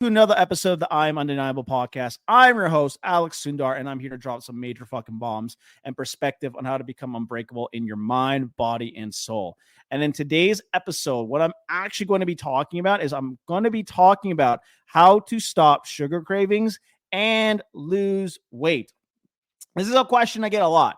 another episode of the I'm Undeniable podcast. I'm your host, Alex Sundar, and I'm here to drop some major fucking bombs and perspective on how to become unbreakable in your mind, body, and soul. And in today's episode, what I'm actually going to be talking about is I'm going to be talking about how to stop sugar cravings and lose weight. This is a question I get a lot.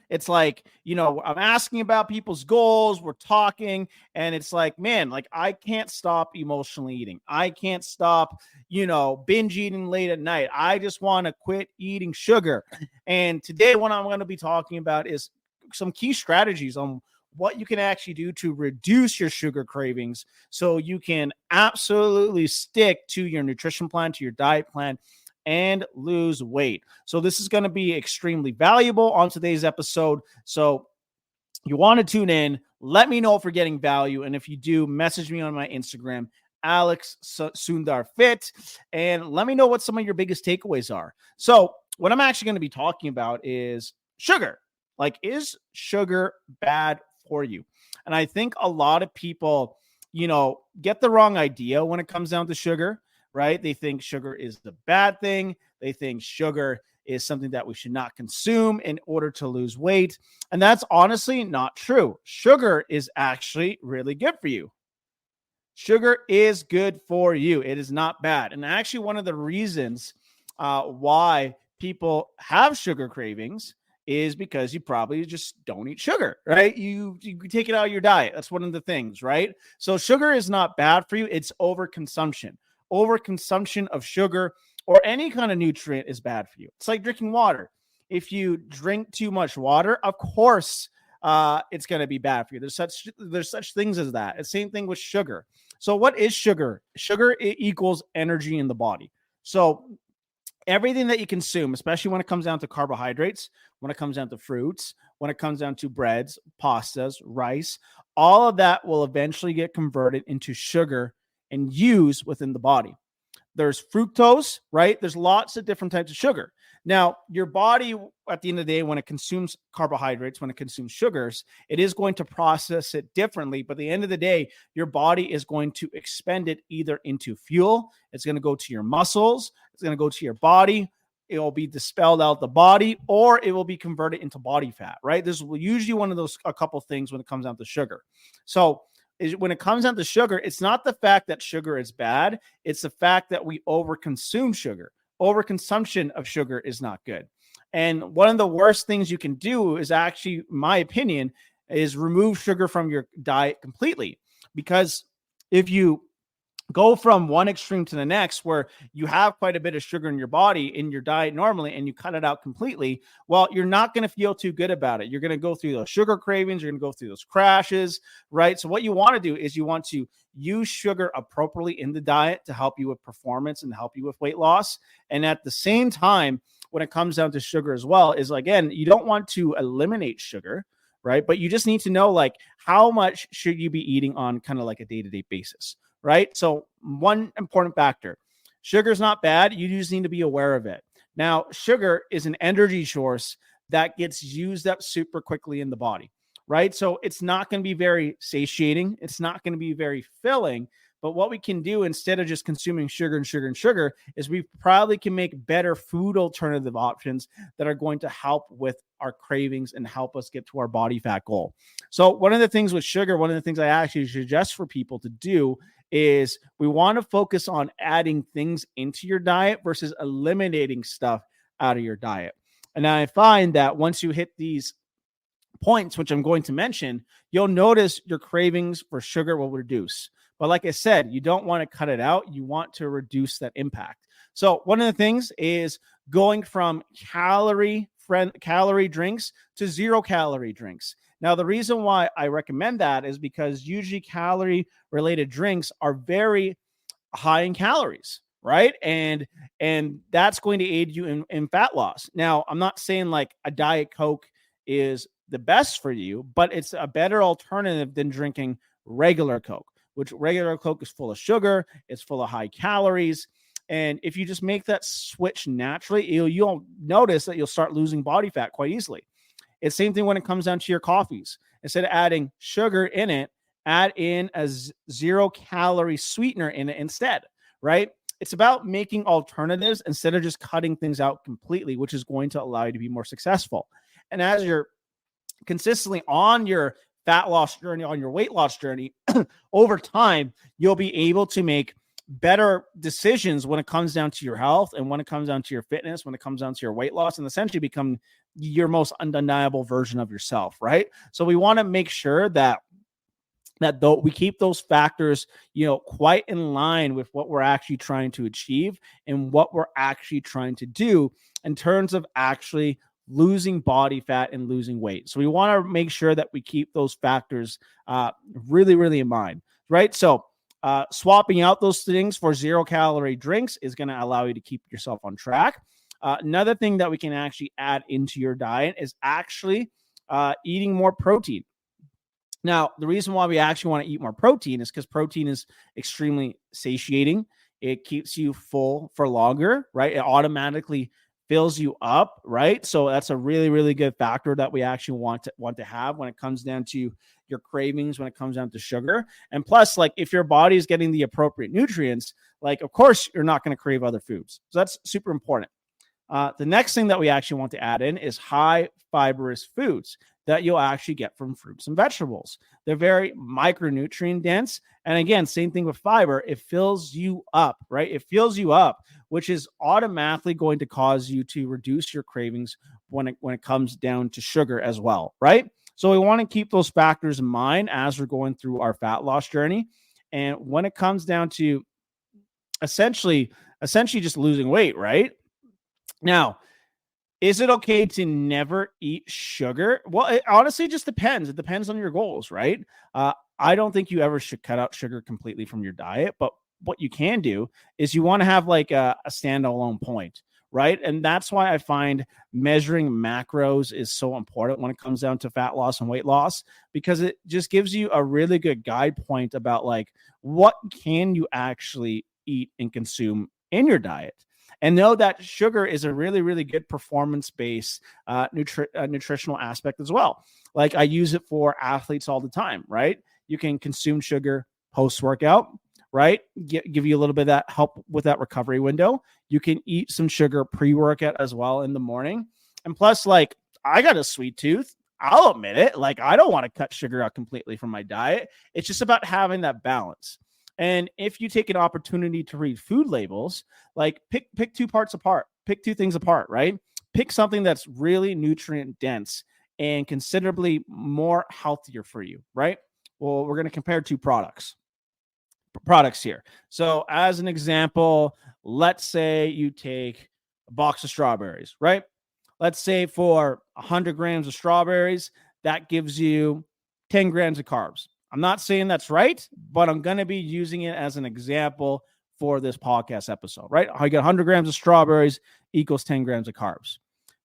It's like, I'm asking about people's goals. We're talking, and it's like, man, like I can't stop emotionally eating. I can't stop, binge eating late at night. I just want to quit eating sugar. And today, what I'm going to be talking about is some key strategies on what you can actually do to reduce your sugar cravings so you can absolutely stick to your nutrition plan, to your diet plan, and lose weight. So this is going to be extremely valuable on today's episode. So you want to tune in. Let me know if you're getting value. And if you do, message me on my Instagram, Alex Sundar Fit, and let me know what some of your biggest takeaways are. So what I'm actually going to be talking about is sugar. Like, is sugar bad for you? And I think a lot of people, get the wrong idea when it comes down to sugar. Right? They think sugar is the bad thing. They think sugar is something that we should not consume in order to lose weight. And that's honestly not true. Sugar is actually really good for you. Sugar is good for you. It is not bad. And actually, one of the reasons why people have sugar cravings is because you probably just don't eat sugar, right? You take it out of your diet. That's one of the things, right? So sugar is not bad for you. It's overconsumption. Overconsumption of sugar or any kind of nutrient is bad for you. It's like drinking water. If you drink too much water, of course, it's going to be bad for you. There's such things as that. It's the same thing with sugar. So what is sugar? Sugar equals energy in the body. So everything that you consume, especially when it comes down to carbohydrates, when it comes down to fruits, when it comes down to breads, pastas, rice, all of that will eventually get converted into sugar and used within the body. There's fructose, right? There's lots of different types of sugar. Now, your body, at the end of the day, when it consumes carbohydrates, when it consumes sugars, it is going to process it differently. But at the end of the day, your body is going to expend it either into fuel, it's going to go to your muscles, it's going to go to your body, it will be dispelled out the body, or it will be converted into body fat, right? There's usually one of those, a couple things when it comes down to sugar. So when it comes down to sugar, it's not the fact that sugar is bad. It's the fact that we overconsume sugar. Overconsumption of sugar is not good. And one of the worst things you can do is actually, in my opinion, is remove sugar from your diet completely. Because if you go from one extreme to the next where you have quite a bit of sugar in your body, in your diet normally, and you cut it out completely, well, you're not going to feel too good about it. You're going to go through those sugar cravings. You're going to go through those crashes, right? So what you want to do is you want to use sugar appropriately in the diet to help you with performance and help you with weight loss. And at the same time, when it comes down to sugar as well, is again, you don't want to eliminate sugar, right? But you just need to know like how much should you be eating on kind of like a day-to-day basis. Right? So one important factor, sugar is not bad. You just need to be aware of it. Now, sugar is an energy source that gets used up super quickly in the body, right? So it's not going to be very satiating. It's not going to be very filling. But what we can do instead of just consuming sugar and sugar and sugar is we probably can make better food alternative options that are going to help with our cravings and help us get to our body fat goal. So one of the things with sugar, one of the things I actually suggest for people to do is we want to focus on adding things into your diet versus eliminating stuff out of your diet. And I find that once you hit these points, which I'm going to mention, you'll notice your cravings for sugar will reduce. But like I said, you don't want to cut it out. You want to reduce that impact. So one of the things is going from calorie drinks to 0-calorie drinks. Now, the reason why I recommend that is because usually calorie-related drinks are very high in calories, right? And that's going to aid you in fat loss. Now, I'm not saying like a Diet Coke is the best for you, but it's a better alternative than drinking regular Coke, which regular Coke is full of sugar, it's full of high calories. And if you just make that switch naturally, you'll notice that you'll start losing body fat quite easily. It's the same thing when it comes down to your coffees. Instead of adding sugar in it, add in a 0-calorie sweetener in it instead, right? it's about making alternatives instead of just cutting things out completely, which is going to allow you to be more successful. And as you're consistently on your fat loss journey, on your weight loss journey, over time, you'll be able to make better decisions when it comes down to your health and when it comes down to your fitness, when it comes down to your weight loss, and essentially become your most undeniable version of yourself, right? So we want to make sure that though we keep those factors, quite in line with what we're actually trying to achieve and what we're actually trying to do in terms of actually losing body fat and losing weight. So we want to make sure that we keep those factors really, really in mind, right? So swapping out those things for 0-calorie drinks is going to allow you to keep yourself on track. Another thing that we can actually add into your diet is actually eating more protein. Now, the reason why we actually want to eat more protein is because protein is extremely satiating. It keeps you full for longer, right? It automatically fills you up, right? So that's a really, really good factor that we actually want to have when it comes down to your cravings, when it comes down to sugar. And plus, like, if your body is getting the appropriate nutrients, like, of course, you're not going to crave other foods. So that's super important. The next thing that we actually want to add in is high fibrous foods that you'll actually get from fruits and vegetables. They're very micronutrient dense. And again, same thing with fiber. It fills you up, right? It fills you up, which is automatically going to cause you to reduce your cravings when it comes down to sugar as well, right? So we want to keep those factors in mind as we're going through our fat loss journey. And when it comes down to essentially just losing weight, right? Now, is it okay to never eat sugar? Well, it honestly just depends. It depends on your goals, right? I don't think you ever should cut out sugar completely from your diet, but what you can do is you want to have like a standalone point, right? And that's why I find measuring macros is so important when it comes down to fat loss and weight loss, because it just gives you a really good guide point about like what can you actually eat and consume in your diet. And know that sugar is a really, really good performance-based nutritional aspect as well. Like I use it for athletes all the time, right? You can consume sugar post-workout, right? Give you a little bit of that help with that recovery window. You can eat some sugar pre-workout as well in the morning. And plus, like, I got a sweet tooth. I'll admit it. Like, I don't want to cut sugar out completely from my diet. It's just about having that balance. And if you take an opportunity to read food labels, like pick two parts apart, pick two things apart, right? Pick something that's really nutrient dense and considerably more healthier for you, right? Well, we're going to compare two products here. So as an example, let's say you take a box of strawberries, right? Let's say for 100 grams of strawberries, that gives you 10 grams of carbs. I'm not saying that's right, but I'm going to be using it as an example for this podcast episode, right? I get 100 grams of strawberries equals 10 grams of carbs.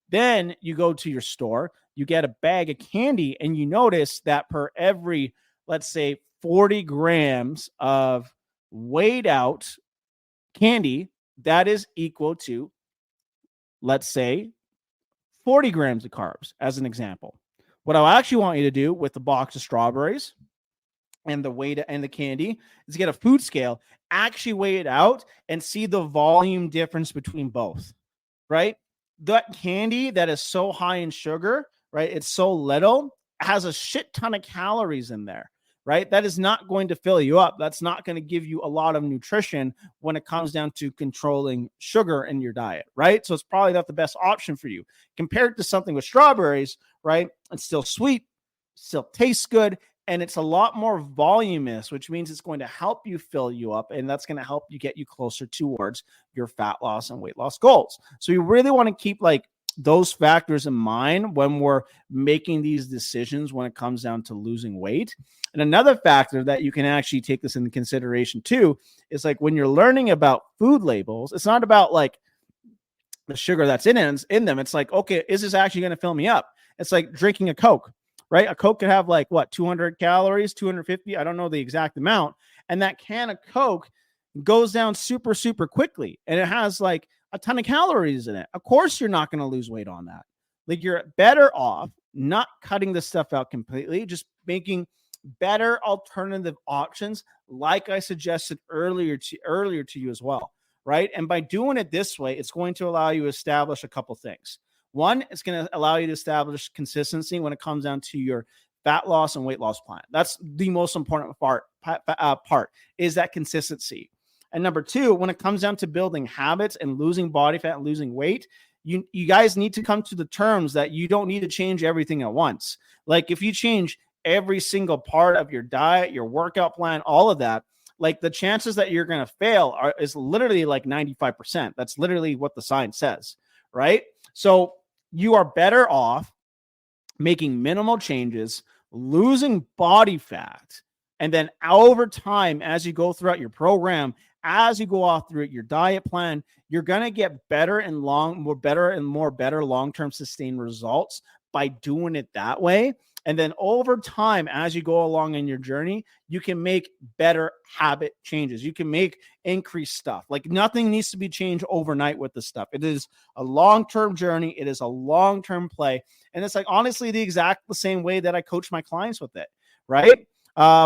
Then you go to your store, you get a bag of candy, and you notice that per every, let's say, 40 grams of weighed out candy, that is equal to, let's say, 40 grams of carbs, as an example. What I actually want you to do with the box of strawberries and the weight and the candy is get a food scale, actually weigh it out and see the volume difference between both, right? That candy that is so high in sugar, right? It's so little, has a shit ton of calories in there, right? That is not going to fill you up. That's not going to give you a lot of nutrition when it comes down to controlling sugar in your diet, right? So it's probably not the best option for you. Compared to something with strawberries, right? It's still sweet, still tastes good, and it's a lot more voluminous, which means it's going to help you fill you up, and that's going to help you get you closer towards your fat loss and weight loss goals. So you really want to keep like those factors in mind when we're making these decisions when it comes down to losing weight. And another factor that you can actually take this into consideration too is like when you're learning about food labels, it's not about like the sugar that's in them. It's like, okay, is this actually going to fill me up? It's like drinking a Coke. Right? A Coke could have like what, 200 calories, 250. I don't know the exact amount. And that can of Coke goes down super, super quickly. And it has like a ton of calories in it. Of course, you're not going to lose weight on that. Like you're better off not cutting this stuff out completely, just making better alternative options, like I suggested earlier to you as well. right? And by doing it this way, it's going to allow you to establish a couple things. One, it's going to allow you to establish consistency when it comes down to your fat loss and weight loss plan. That's the most important part is that consistency. And number two, when it comes down to building habits and losing body fat and losing weight, you guys need to come to the terms that you don't need to change everything at once. Like if you change every single part of your diet, your workout plan, all of that, like the chances that you're going to fail is literally like 95%. That's literally what the science says, right? So you are better off making minimal changes, losing body fat, and then over time, as you go throughout your program, as you go off through your diet plan, you're going to get better and more better long-term sustained results by doing it that way. And then over time, as you go along in your journey, you can make better habit changes. You can make increased stuff. Like nothing needs to be changed overnight with this stuff. It is a long-term journey. It is a long-term play. And it's like, honestly, the same way that I coach my clients with it, right?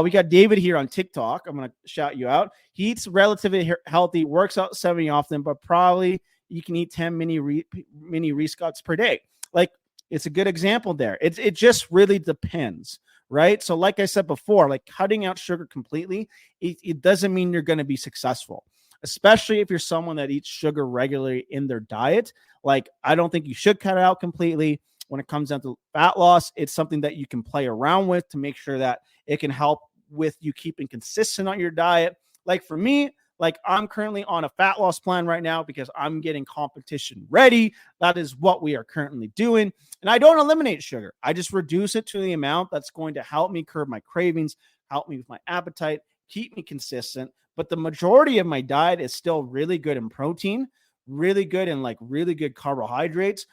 We got David here on TikTok. I'm going to shout you out. He eats relatively healthy, works out 70 often, but probably you can eat 10 mini rescuts per day. Like it's a good example there. It just really depends, right? So like I said before, like cutting out sugar completely, it doesn't mean you're going to be successful, especially if you're someone that eats sugar regularly in their diet. Like I don't think you should cut it out completely. When it comes down to fat loss, it's something that you can play around with to make sure that it can help with you keeping consistent on your diet. Like for me, like I'm currently on a fat loss plan right now because I'm getting competition ready. That is what we are currently doing. And I don't eliminate sugar. I just reduce it to the amount that's going to help me curb my cravings, help me with my appetite, keep me consistent. But the majority of my diet is still really good in protein, really good in like really good carbohydrates,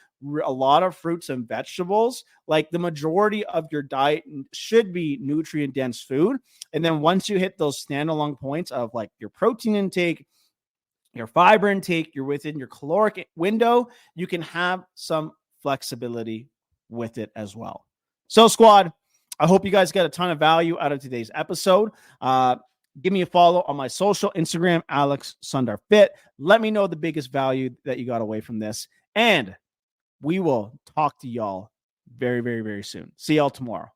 a lot of fruits and vegetables. Like the majority of your diet should be nutrient dense food. And then once you hit those standalone points of like your protein intake, your fiber intake, you're within your caloric window, you can have some flexibility with it as well. So squad, I hope you guys got a ton of value out of today's episode. Give me a follow on my social Instagram, Alex Sundar Fit. Let me know the biggest value that you got away from this. And we will talk to y'all very, very, very soon. See y'all tomorrow.